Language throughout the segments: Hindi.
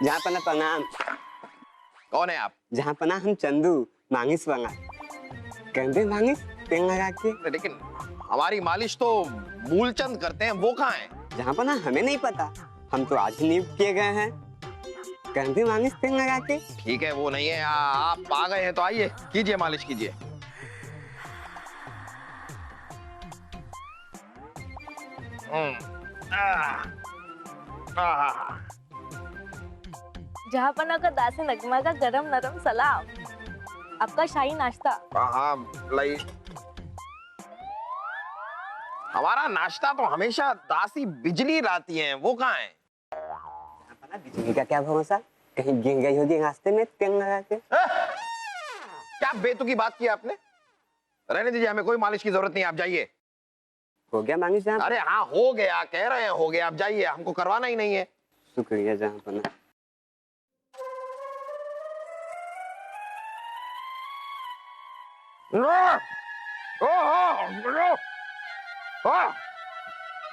जहाँ पना प्रणाम। कौन है आप? जहाँ पना हम चंदू मांगिस वांगा कहते मांगिस तेल लगा के। लेकिन हमारी मालिश तो मूलचंद करते हैं, वो कहाँ है? जहाँ पना हमें नहीं पता, हम तो आज ही नियुक्त किए गए हैं। कहते मांगिस तेल लगा के। ठीक है, वो नहीं है। आप आ गए हैं तो आइए, कीजिए मालिश कीजिए। जहाँपना का दासे नगमा का गरम नरम सलाम, आपका शाही नाश्ता। हाँ लाई। हमारा नाश्ता तो हमेशा दासी बिजली लाती है, वो कहाँ है? बिजली का क्या भरोसा, कहीं गिर गई होगी रास्ते में तेल लगा के। क्या बेतुकी बात की आपने? रहने दीजिए, हमें कोई मालिश की जरूरत नहीं, आप जाइए। हो गया मांगिस जहाँ? अरे हाँ हो गया, कह रहे हैं हो गया, आप जाइए, हमको करवाना ही नहीं है। शुक्रिया जहाँ पना।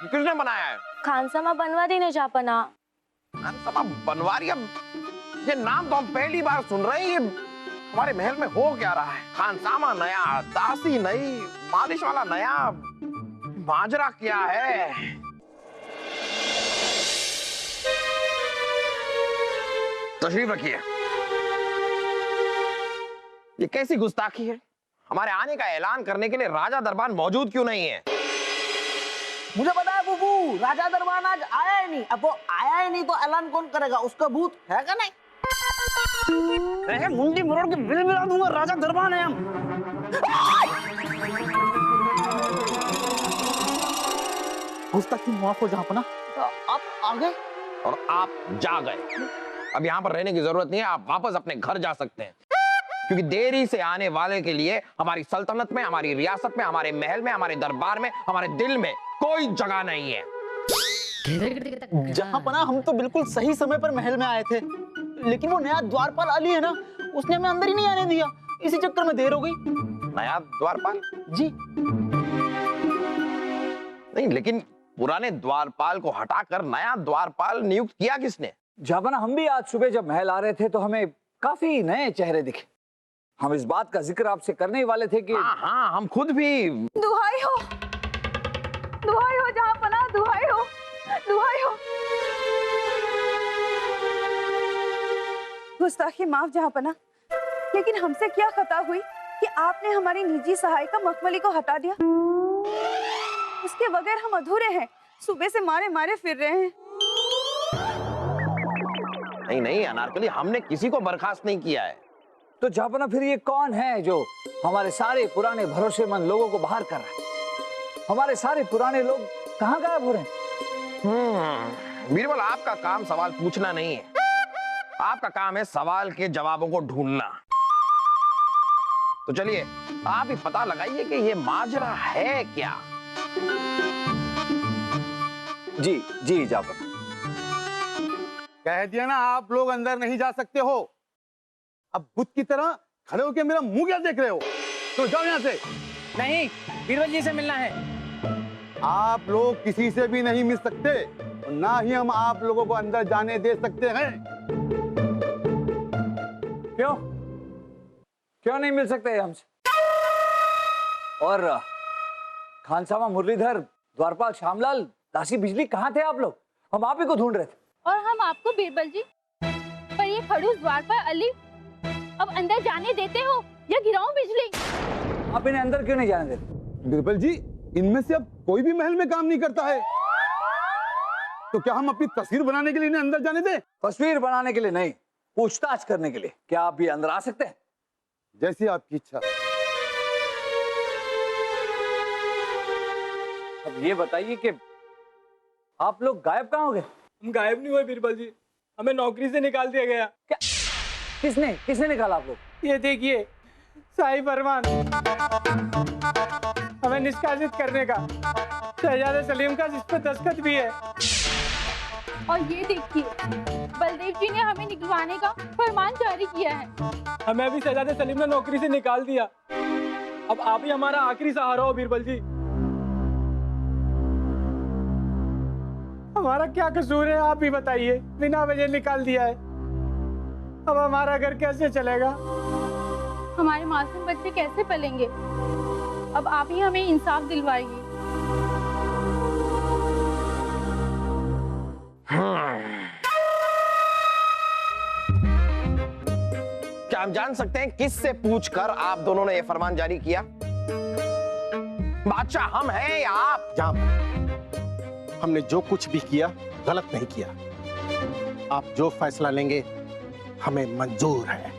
किसने बनाया है? खानसामा बनवा दी ने जहाँपना। खानसामा बनवारी? अब ये नाम तो हम पहली बार सुन रहे हैं। ये हमारे महल में हो क्या रहा है? खानसामा नया, दासी नई, मालिश वाला नया, माजरा क्या है? तशरीफ रखिए। ये कैसी गुस्ताखी है? हमारे आने का ऐलान करने के लिए राजा दरबान मौजूद क्यों नहीं है? मुझे पता है बुबू, राजा दरबान आज आया ही नहीं। अब वो आया ही नहीं तो ऐलान कौन करेगा? उसका भूत है क्या? नहीं मुंडी मरोड़ के बिल मिला दूंगा, राजा दरबान है हम। गुस्ताखी माफ हो जहाँ पना। आप आ गए और आप जा गए। अब यहाँ पर रहने की जरूरत नहीं है, आप वापस अपने घर जा सकते हैं। क्योंकि देरी से आने वाले के लिए हमारी सल्तनत में, हमारी रियासत में, हमारे महल में, हमारे दरबार में, हमारे दिल में कोई जगह नहीं है। जहाँ पना हम तो बिल्कुल सही समय पर महल में आए थे, लेकिन वो नया द्वारपाल अली है ना, उसने हमें अंदर ही नहीं आने दिया। इसी चक्कर में देर हो गई। नया द्वारपाल? जी नहीं, लेकिन पुराने द्वारपाल को हटाकर नया द्वारपाल नियुक्त किया किसने? जापाना, हम भी आज सुबह जब महल आ रहे थे तो हमें काफी नए चेहरे दिखे। हम इस बात का जिक्र आपसे करने ही वाले थे कि हाँ, हम खुद भी। दुहाई हो जहाँपना, दुहाई हो। गुस्ताखी माफ जहाँपना, लेकिन हमसे क्या खता हुई कि आपने हमारी निजी सहायिका मखमली को हटा दिया। उसके बगैर हम अधूरे हैं, सुबह से मारे मारे फिर रहे हैं। नहीं अनारकली, हमने किसी को बर्खास्त नहीं किया है। तो जापाना, फिर ये कौन है जो हमारे सारे पुराने भरोसेमंद लोगों को बाहर कर रहा है? हमारे सारे पुराने लोग कहाँ गायब हो रहे हैं? बीरबल, आपका काम सवाल पूछना नहीं है, आपका काम है सवाल के जवाबों को ढूंढना। तो चलिए आप ही पता लगाइए कि ये माजरा है क्या। जी जापाना। कह दिया ना, आप लोग अंदर नहीं जा सकते हो। अब बुत की तरह खड़े होकर मेरा मुंह क्या देख रहे हो? तो जाओ यहाँ से। नहीं, बीरबल जी से मिलना है। आप लोग किसी से भी नहीं मिल सकते और ना ही हम आप लोगों को अंदर जाने दे सकते हैं। क्यों नहीं मिल सकते हमसे? और खानसामा, मुरलीधर, द्वारपाल श्यामलाल, दासी बिजली, कहाँ थे आप लोग? हम आप ही को ढूंढ रहे थे। और हम आपको बीरबल जी। पर ये खड़ूस द्वारपाल अली अब अंदर जाने देते हो या गिराऊं बिजली? आप इन्हें अंदर क्यों नहीं जाने देते? बिरबल जी, इनमें से अब कोई भी महल में काम नहीं करता है, तो क्या हम अपनी तस्वीर बनाने के लिए इन्हें अंदर जाने दें? तस्वीर बनाने के लिए नहीं, पूछताछ करने के लिए। क्या आप भी अंदर आ सकते हैं? जैसी आपकी इच्छा। अब ये बताइए कि आप लोग गायब कहाँ हो गए? हम गायब नहीं हुए बीरबल जी, हमें नौकरी से निकाल दिया गया। क्या? किसने निकाला आप लोग? ये देखिए, शाही फरमान हमें निष्कासित करने का। शहजादे सलीम का जिस पर दस्तखत भी है। और ये देखिए, बलदेव जी ने हमें निकलवाने का फरमान जारी किया है। हमें अभी शहजादे सलीम ने नौकरी से निकाल दिया। अब आप ही हमारा आखिरी सहारा हो बीरबल जी। हमारा क्या कसूर है, आप ही बताइए। बिना वजह निकाल दिया है, अब हमारा घर कैसे चलेगा? हमारे मासूम बच्चे कैसे पलेंगे? अब आप ही हमें इंसाफ दिलवाइए। क्या हम जान सकते हैं किससे पूछकर आप दोनों ने यह फरमान जारी किया? बादशाह हम हैं या आप? जहां हमने जो कुछ भी किया गलत नहीं किया। आप जो फैसला लेंगे हमें मंजूर है।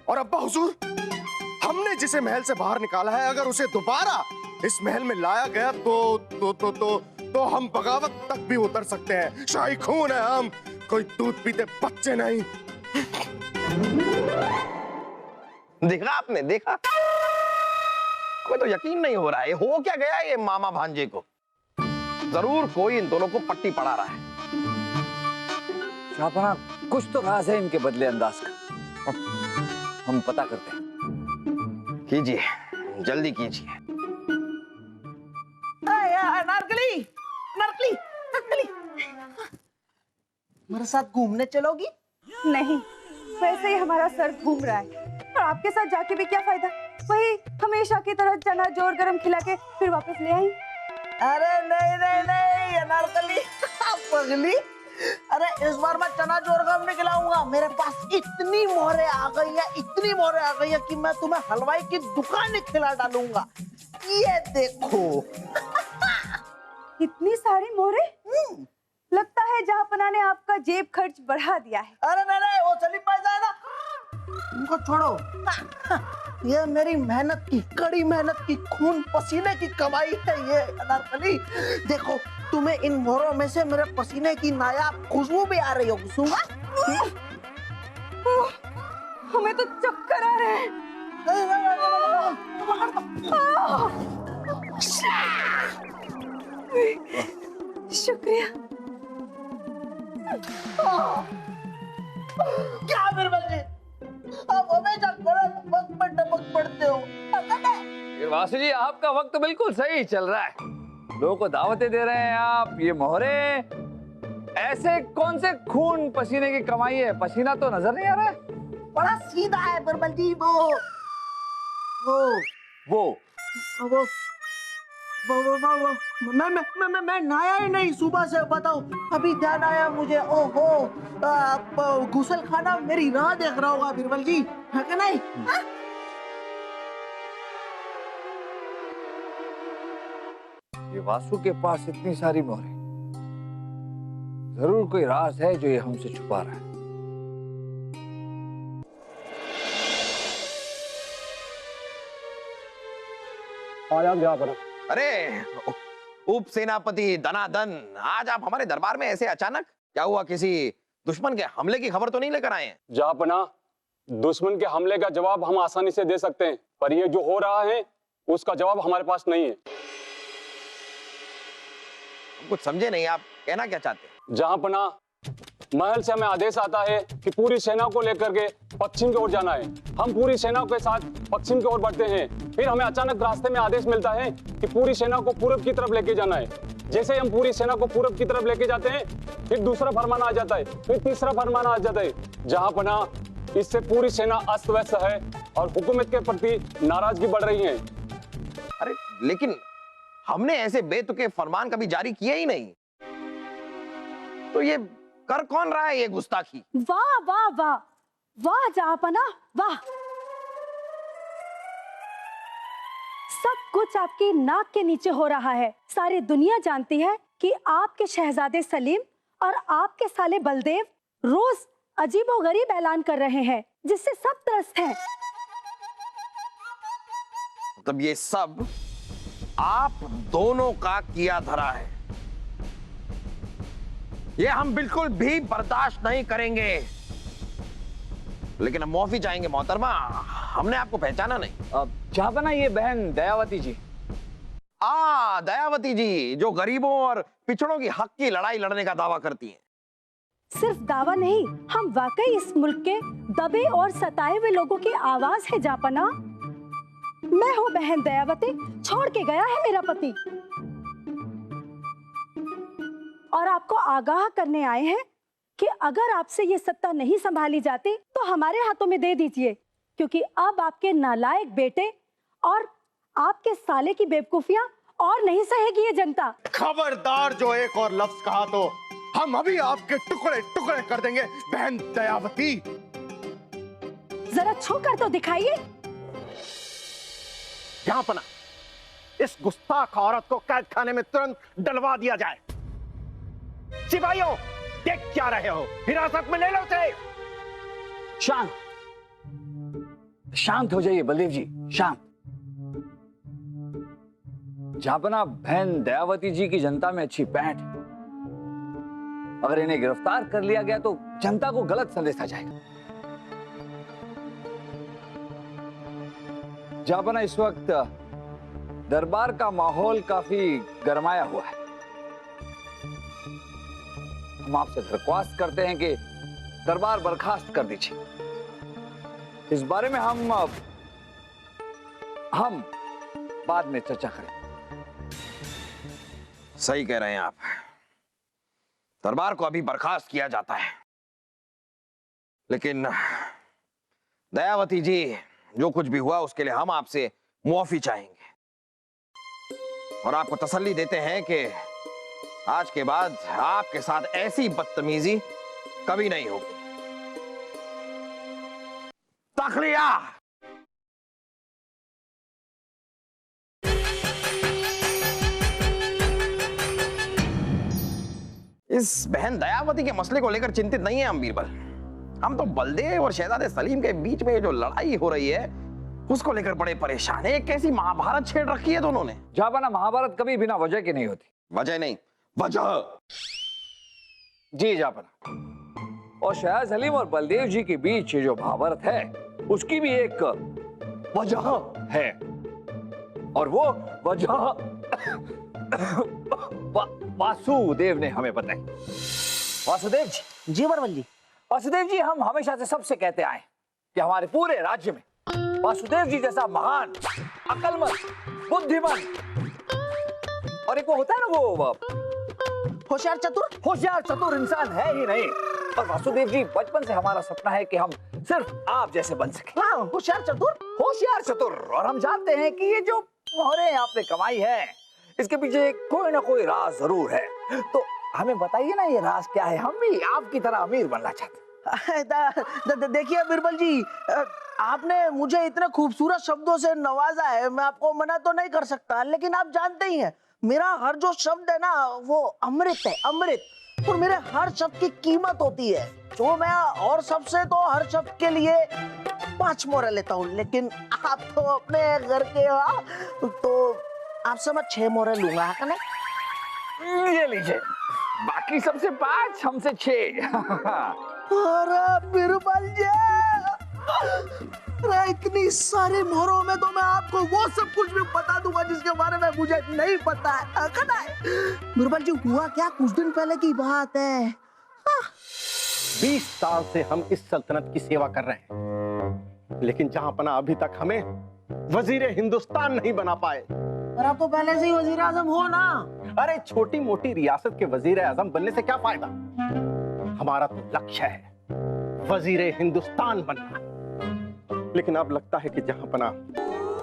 और अब्बा हुजूर, हमने जिसे महल से बाहर निकाला है, अगर उसे दोबारा इस महल में लाया गया तो हम बगावत तक भी उतर सकते हैं। शाही खून है हम, कोई दूध पीते बच्चे नहीं। देखा आपने, देखा? हमें तो यकीन नहीं हो रहा है, हो क्या गया ये मामा भांजे को? जरूर कोई इन दोनों को पट्टी पड़ा रहा है। शाहपना, कुछ तो राज है इनके बदले अंदाज का, हम पता करते हैं। कीजिए, जल्दी कीजिए। अनारकली, अनारकली, अनारकली, मेरे साथ घूमने चलोगी? नहीं, वैसे ही हमारा सर घूम रहा है और आपके साथ जाके भी क्या फायदा? वही हमेशा की तरह चना जोर गरम खिला के फिर वापस ले आई। अरे नहीं नहीं नहीं अनारकली, पगली, अरे इस बार मैं चना जोर गरम नहीं खिलाऊंगा। मेरे पास इतनी मोहरें आ गई है, इतनी मोहरें आ गई है कि मैं तुम्हें हलवाई की दुकान ही खिला डालूंगा। ये देखो। इतनी सारी मोहरे? लगता है जहाँपना ने आपका जेब खर्च बढ़ा दिया है। अरे नहीं नहीं, वो सलीम भाई है ना, उनको छोड़ो। ये मेरी मेहनत की, कड़ी मेहनत की, खून पसीने की कमाई है ये अनारकली। देखो, तुम्हें इन मोहरों में से मेरे पसीने की नायाब खुशबू भी आ रही होगी। सुना? हमें तो चक्कर आ रहे हैं। शुक्रिया। क्या बिरबल जी, आप हमेशा गलत वक्त पर टपक पड़ते हो। वासु जी, आपका वक्त बिल्कुल सही चल रहा है। लोगों को दावतें दे रहे हैं आप, ये मोहरे ऐसे कौन से खून पसीने की कमाई है? पसीना तो नजर नहीं आ रहा है। बड़ा सीधा है बिरबल जी। मैं नहाया ही नहीं सुबह से, बताओ। अभी ध्यान आया मुझे। ओहो, गुसल खाना मेरी राह देख रहा होगा बिरबल जी, है कि नहीं? ये वासु के पास इतनी सारी मोहरें, जरूर कोई राज है जो ये हमसे छुपा रहा है। अरे उप सेनापति दनादन, आज आप हमारे दरबार में ऐसे अचानक? क्या हुआ, किसी दुश्मन के हमले की खबर तो नहीं लेकर आए हैं? जहापना, दुश्मन के हमले का जवाब हम आसानी से दे सकते हैं, पर ये जो हो रहा है उसका जवाब हमारे पास नहीं है। कुछ समझे नहीं, आप कहना क्या चाहते हैं? जहापना, महल से हमें आदेश आता है कि पूरी सेना को लेकर के पश्चिम की ओर जाना है। हम पूरी सेना के साथ पश्चिम की ओर बढ़ते हैं, फिर हमें अचानक रास्ते में आदेश मिलता है कि पूरी सेना को पूरब की तरफ लेके जाना है। जैसे हम पूरी सेना को पूरब की तरफ लेके जाते हैं, फिर दूसरा फरमान आ जाता है, फिर तीसरा फरमान आ जाता है। जहापना, इससे पूरी सेना अस्त व्यस्त है और हुकूमत के प्रति नाराजगी बढ़ रही है। अरे लेकिन हमने ऐसे बेतुके फरमान कभी जारी किए ही नहीं, तो ये कर कौन रहा है ये गुस्ताखी? वाह वाह वाह वाह जहाँपना, वाह। सब कुछ आपकी नाक के नीचे हो रहा है। सारी दुनिया जानती है कि आपके शहजादे सलीम और आपके साले बलदेव रोज अजीबोगरीब ऐलान कर रहे हैं, जिससे सब त्रस्त हैं। मतलब ये सब आप दोनों का किया धरा है, ये हम बिल्कुल भी बर्दाश्त नहीं करेंगे। लेकिन हम माफी चाहेंगे मोहतरमा, हमने आपको पहचाना नहीं। जहापना, ये बहन दयावती जी। दयावती जी, जो गरीबों और पिछड़ों की हक की लड़ाई लड़ने का दावा करती हैं। सिर्फ दावा नहीं, हम वाकई इस मुल्क के दबे और सताए हुए लोगों की आवाज है जापना। मैं हूँ बहन दयावती, छोड़ के गया है मेरा पति, और आपको आगाह करने आए हैं कि अगर आपसे ये सत्ता नहीं संभाली जाती तो हमारे हाथों में दे दीजिए, क्योंकि अब आपके नालायक बेटे और आपके साले की बेवकूफियां और नहीं सहेगी ये जनता। खबरदार, जो एक और लफ्ज कहा तो हम अभी आपके टुकड़े टुकड़े कर देंगे बहन दयावती। जरा छू कर तो दिखाइए। यहाँ पना, इस गुस्ताख औरत को कैद खाने में तुरंत डलवा दिया जाए। सिपाहियों, देख क्या रहे हो, हिरासत में ले लो उसे। शांत शांत हो जाइए बलदेव जी, शांत। जापना, बहन दयावती जी की जनता में अच्छी पैठ है। अगर इन्हें गिरफ्तार कर लिया गया तो जनता को गलत संदेशा जाएगा। जापना, इस वक्त दरबार का माहौल काफी गरमाया हुआ है। हम आपसे दरख्वास्त करते हैं कि दरबार बर्खास्त कर दीजिए। इस बारे में हम बाद में चर्चा करें। सही कह रहे हैं आप, दरबार को अभी बर्खास्त किया जाता है, लेकिन दयावती जी, जो कुछ भी हुआ उसके लिए हम आपसे मुआफी चाहेंगे और आपको तसल्ली देते हैं कि आज के बाद आपके साथ ऐसी बदतमीजी कभी नहीं होगी। तखलिया। इस बहन दयावती के मसले को लेकर चिंतित नहीं है हम बीरबल। हम तो बलदेव और शहजादे सलीम के बीच में जो लड़ाई हो रही है उसको लेकर बड़े परेशान है। एक कैसी महाभारत छेड़ रखी है दोनों ने। जापाना, महाभारत कभी बिना वजह की नहीं होती। वजह नहीं, वजह। जी जापाना, और शहजाद सलीम और बलदेव जी के बीच जो महाभारत है उसकी भी एक वजह है, और वो वजह वासुदेव ने हमें बताई। वासुदेव जी। जी बरबल जी। वासुदेव जी, हम हमेशा से सबसे कहते आए कि हमारे पूरे राज्य में वासुदेव जी जैसा महान, अक्लमंद, बुद्धिमान और एक वो होता है ना, वो होशियार चतुर इंसान है ही नहीं। और वासुदेव जी, बचपन से हमारा सपना है कि हम सिर्फ आप जैसे बन सके। हाँ, होशियार चतुर। और हम जानते हैं कि ये जो मोहरे आपने कमाई है इसके पीछे कोई ना कोई राज जरूर है। तो हमें बताइए ना, ये राज क्या है? हम भी आपकी तरह अमीर बनना चाहते हैं। देखिए बिरबल जी, आपने मुझे इतने खूबसूरत शब्दों से नवाजा है, मैं आपको मना तो नहीं कर सकता, लेकिन आप जानते ही हैं मेरा हर जो शब्द है ना वो अमृत है, अमृत। और मेरे हर शब्द की कीमत होती है। जो मैं और सबसे तो हर शब्द के लिए 5 मोहरे लेता हूँ, लेकिन आप तो अपने घर के हो तो आपसे मैं 6 मोहरे लूंगा, है ना? ये लीजिए, बाकी सबसे 5, हमसे 6। अरे बिरबल जी, अरे इतनी सारी मोहरों में तो मैं आपको वो सब कुछ भी बता दूंगा जिसके बारे में मुझे नहीं पता है। बिरबल जी, हुआ क्या, कुछ दिन पहले की बात है। 20 साल से हम इस सल्तनत की सेवा कर रहे हैं, लेकिन जहां पना अभी तक हमें वजीर हिंदुस्तान नहीं बना पाए। और आप तो पहले से ही वजीर आजम हो ना। अरे छोटी मोटी रियासत के वजीर आजम बनने से क्या फायदा? हमारा तो लक्ष्य है वजीर हिंदुस्तान बनना। लेकिन अब लगता है कि जहां पना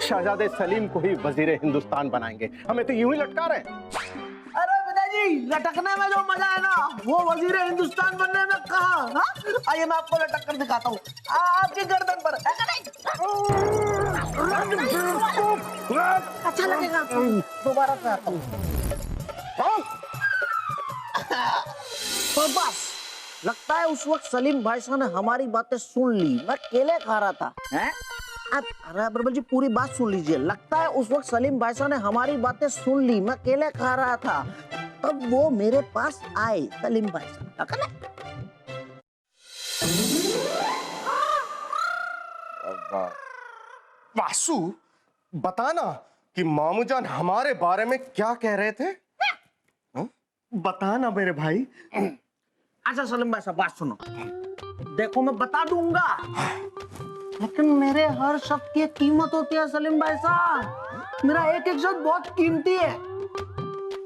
शहजादे सलीम को ही वजीर हिंदुस्तान बनाएंगे। हमें तो यूं ही लटका रहे हैं। अरे पिताजी, लटकने में जो मजा है ना वो वजीर हिंदुस्तान बनने में कहाँ? आइए मैं आपको लटक कर दिखाता हूँ, आपकी गर्दन पर। अच्छा लगेगा आपको, दोबारा से आता हूँ। तो बस लगता है उस वक्त सलीम भाई साहब ने हमारी बातें सुन ली। मैं केले खा रहा था। अरे बिरबल जी, पूरी बात सुन लीजिए। लगता है उस वक्त सलीम भाई साहब ने हमारी बातें सुन ली, मैं केले खा रहा था, तब वो मेरे पास आए सलीम भाई साहब। वासु, बताना कि मामूजान हमारे बारे में क्या कह रहे थे? बताना मेरे भाई। अच्छा सलीम भाई साहब, बात सुनो। देखो मैं बता दूंगा, लेकिन मेरे हर शब्द की एक कीमत होती है सलीम भाई साहब। मेरा एक एक शब्द बहुत कीमती है।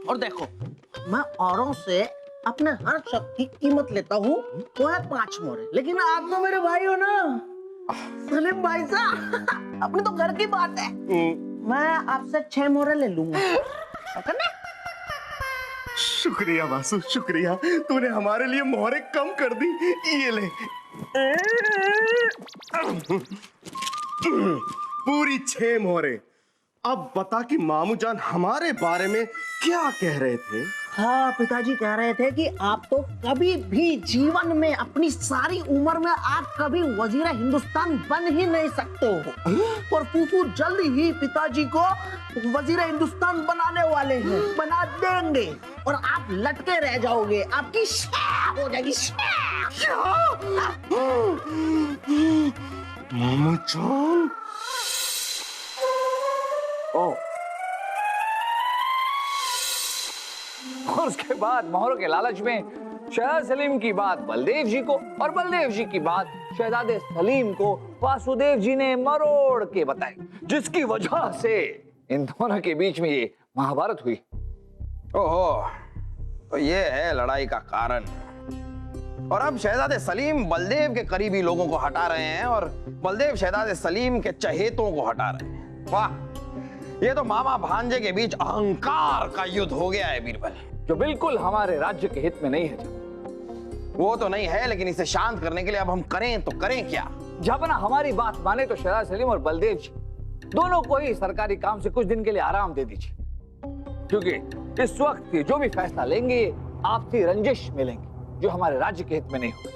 और देखो, मैं औरों से अपने हर शब्द की कीमत लेता हूँ, वो है 5 मोहरे। लेकिन आप तो मेरे भाई हो ना सलीम भाई साहब, अपनी तो घर की बात है। मैं आपसे 6 मोहरे ले लूंगा, ना? शुक्रिया वासु, शुक्रिया। तूने हमारे लिए मोहरे कम कर दी। ये ले। पूरी 6 मोहरे। अब बता कि मामू जान हमारे बारे में क्या कह रहे थे? हाँ, पिताजी कह रहे थे कि आप तो कभी भी जीवन में, अपनी सारी उम्र में आप कभी वजीर हिंदुस्तान बन ही नहीं सकते हो। और फूफू जल्द ही पिताजी को वजीर हिंदुस्तान बनाने वाले हैं, बना देंगे। और आप लटके रह जाओगे, आपकी शाह हो जाएगी। मामू जान। ओह, और उसके बाद मोहरों के लालच में शहजाद सलीम की बात बलदेव जी को और बलदेव जी की बात शहजादे सलीम को वासुदेव जी ने मरोड़ के बताई, जिसकी वजह से इन दोनों के बीच में ये महाभारत हुई। ओहो, तो ये है लड़ाई का कारण। और अब शहजादे सलीम बलदेव के करीबी लोगों को हटा रहे हैं और बलदेव शहजादे सलीम के चहेतों को हटा रहे हैं। वाह, ये तो मामा भांजे के बीच अहंकार का युद्ध हो गया है बीरबल, जो बिल्कुल हमारे राज्य के हित में नहीं है। वो तो नहीं है, लेकिन इसे शांत करने के लिए अब हम करें तो करें क्या? जब ना हमारी बात माने तो शहजाद सलीम और बलदेव जी दोनों को ही सरकारी काम से कुछ दिन के लिए आराम दे दीजिए, क्योंकि इस वक्त ये जो भी फैसला लेंगे आपसी रंजिश में लेंगे, जो हमारे राज्य के हित में नहीं होगा।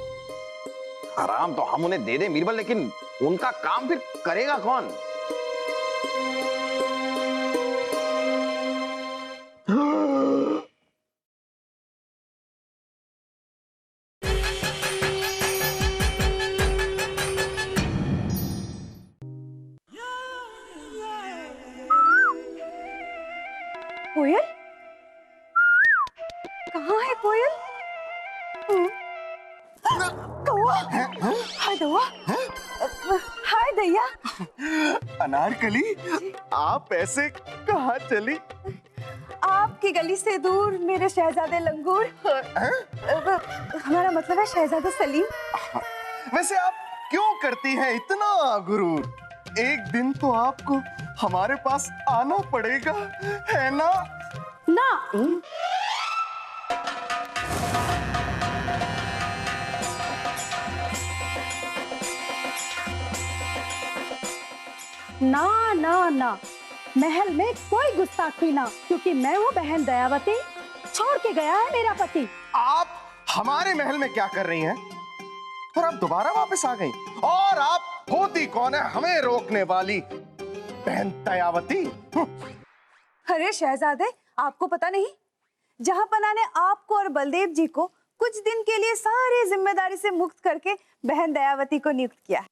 आराम तो हम उन्हें दे दें बीरबल, लेकिन उनका काम फिर करेगा कौन? कोयल? कहाँ है कोयल? कौवा? हाय दौआ? हाय दैया? अनारकली, आप ऐसे कहाँ चली? आपकी गली से दूर मेरे शहजादे लंगूर। हमारा मतलब है शहजादा सलीम। वैसे आप क्यों करती हैं इतना गुरूर? एक दिन तो आपको हमारे पास आना पड़ेगा, है ना? ना। ना ना ना, महल में कोई गुस्ताखी ना, क्योंकि मैं हूँ बहन दयावती। छोड़ के गया है मेरा पति। आप हमारे महल में क्या कर रही हैं? और आप दोबारा वापस आ गई? और आप होती कौन है हमें रोकने वाली? बहन दयावती। अरे शहजादे, आपको पता नहीं, जहांपना ने आपको और बलदेव जी को कुछ दिन के लिए सारी जिम्मेदारी से मुक्त करके बहन दयावती को नियुक्त किया है।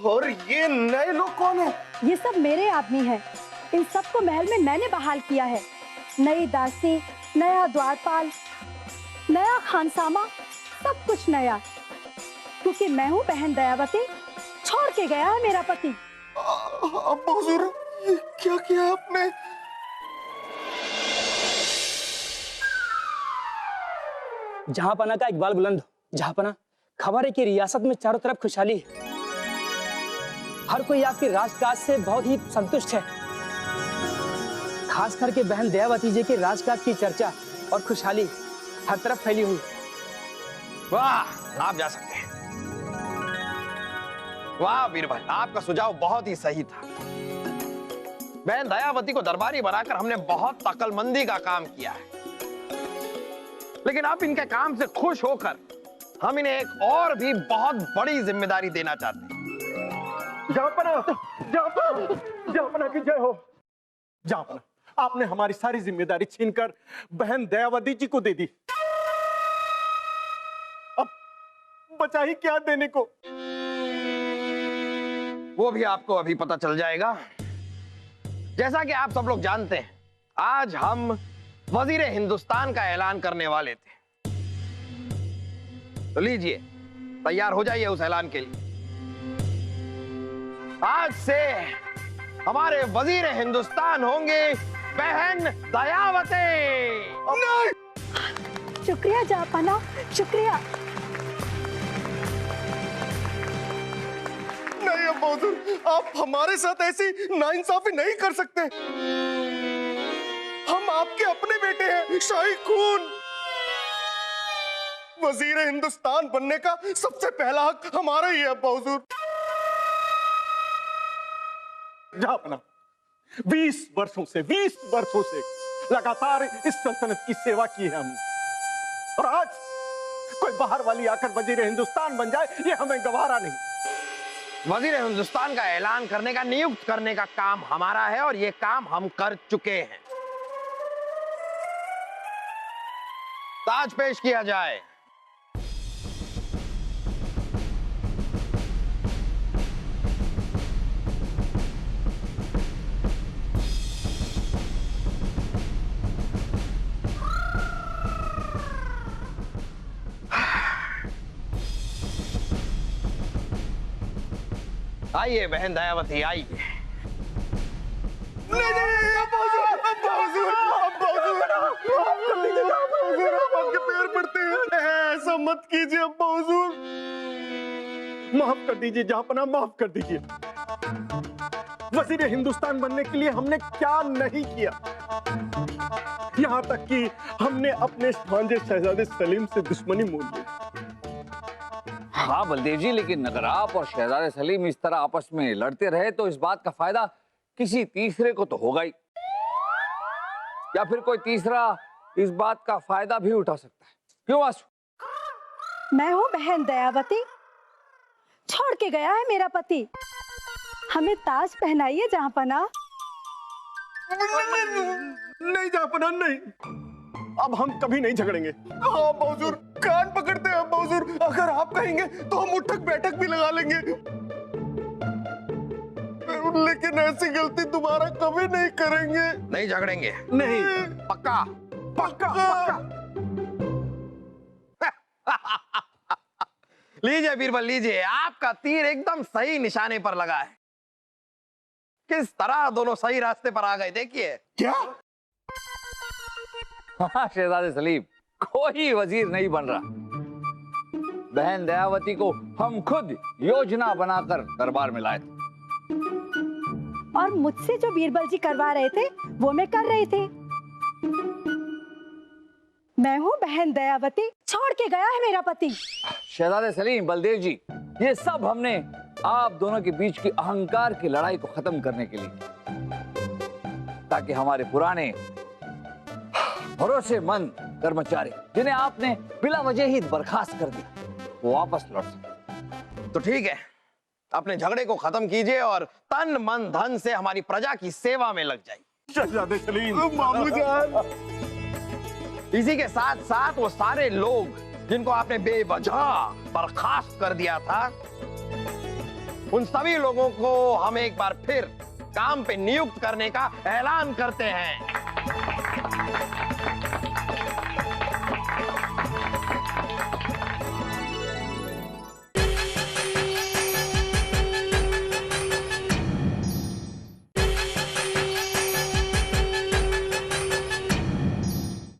और ये नए लोग कौन है? ये सब मेरे आदमी हैं। इन सबको महल में मैंने बहाल किया है। नई दासी, नया द्वारपाल, नया खानसामा, सब कुछ नया, क्योंकि मैं हूँ बहन दयावती। छोड़ के गया है मेरा पति। अब्बा हुजूर, ये क्या किया आपने? जहांपना का इकबाल बुलंद हो। जहांपना, खबर है कि रियासत में चारों तरफ खुशहाली है। हर कोई आपके राजकाज से बहुत ही संतुष्ट है। खास करके बहन दयावती जी के राजकाज की चर्चा और खुशहाली हर तरफ फैली हुई। वाह, आप जा सकते हैं। वाह बीरबल, आपका सुझाव बहुत ही सही था। बहन दयावती को दरबारी बनाकर हमने बहुत अक्लमंदी का काम किया है, लेकिन अब इनके काम से खुश होकर हम इन्हें एक और भी बहुत बड़ी जिम्मेदारी देना चाहते हैं। जहांपना की जय हो। जहांपना, आपने हमारी सारी जिम्मेदारी छीनकर बहन दयावती जी को दे दी। अब बचा ही क्या देने को? वो भी आपको अभी पता चल जाएगा। जैसा कि आप सब लोग जानते हैं, आज हम वजीर हिंदुस्तान का ऐलान करने वाले थे। तो लीजिए, तैयार हो जाइए उस ऐलान के लिए। आज से हमारे वजीर हिंदुस्तान होंगे बहन दयावती। शुक्रिया जहाँपना, शुक्रिया। नहीं अब्बा हुजूर, आप हमारे साथ ऐसी नाइंसाफी नहीं कर सकते। हम आपके अपने बेटे हैं, शाही खून। वजीर हिंदुस्तान बनने का सबसे पहला हक हमारा ही है अब्बा हुजूर। जहाँपना 20 वर्षों से लगातार इस सल्तनत की सेवा की है हमने, और आज कोई बाहर वाली आकर वजीर हिंदुस्तान बन जाए, ये हमें गवारा नहीं। वजीर हिंदुस्तान का ऐलान करने का, नियुक्त करने का काम हमारा है, और ये काम हम कर चुके हैं। ताज पेश किया जाए। आइए बहन दयावती, आइए। नहीं, अब्बा हुजूर, अब्बा हुजूर, अब्बा हुजूर, अब्बा हुजूर, हम आपके पैर पड़ते हैं, ऐसा मत कीजिए अब्बा हुजूर। माफ कर दीजिए जहाँपना, माफ कर दीजिए। वजीर हिंदुस्तान बनने के लिए हमने क्या नहीं किया, यहाँ तक कि हमने अपने भांजे शहजादे सलीम से दुश्मनी मोल ली। हाँ बलदेव जी, लेकिन अगर आप और शहजादे सलीम इस तरह आपस में लड़ते रहे तो इस बात का फायदा किसी तीसरे को तो होगा ही, या फिर कोई तीसरा इस बात का फायदा भी उठा सकता है। क्यों आंसू? मैं हूँ बहन दयावती, छोड़ के गया है मेरा पति, हमें ताज पहनाइए जहाँपना। नहीं जहाँपना, नहीं, अब हम कभी नहीं झगड़ेंगे। हाँ अब्बा हुजूर, कान पकड़ते हैं अब्बा हुजूर, अगर आप कहेंगे तो हम उठक बैठक भी लगा लेंगे, लेकिन ऐसी गलती दोबारा कभी नहीं करेंगे। नहीं झगड़ेंगे? नहीं। पक्का? पक्का, पक्का। लीजिए बीरबल, लीजिए, आपका तीर एकदम सही निशाने पर लगा है। किस तरह दोनों सही रास्ते पर आ गए, देखिए। क्या? हाँ शहजादे सलीम, कोई वजीर नहीं बन रहा। बहन दयावती को हम खुद योजना बनाकर दरबार में लाए थे, और मुझसे जो बीरबल जी करवा रहे थे वो मैं कर रही थी। मैं हूँ बहन दयावती, छोड़ के गया है मेरा पति। शहजादे सलीम, बलदेव जी, ये सब हमने आप दोनों के बीच की अहंकार की लड़ाई को खत्म करने के लिए, ताकि हमारे पुराने भरोसेमंद कर्मचारी जिन्हें आपने बिला वजह ही बर्खास्त कर दिया, वो वापस लौट सके। तो ठीक है, अपने झगड़े को खत्म कीजिए और तन मन धन से हमारी प्रजा की सेवा में लग जाइए। शहजादे सलीम, मामू जान। इसी के साथ साथ वो सारे लोग जिनको आपने बेवजह बर्खास्त कर दिया था, उन सभी लोगों को हम एक बार फिर काम पे नियुक्त करने का ऐलान करते हैं।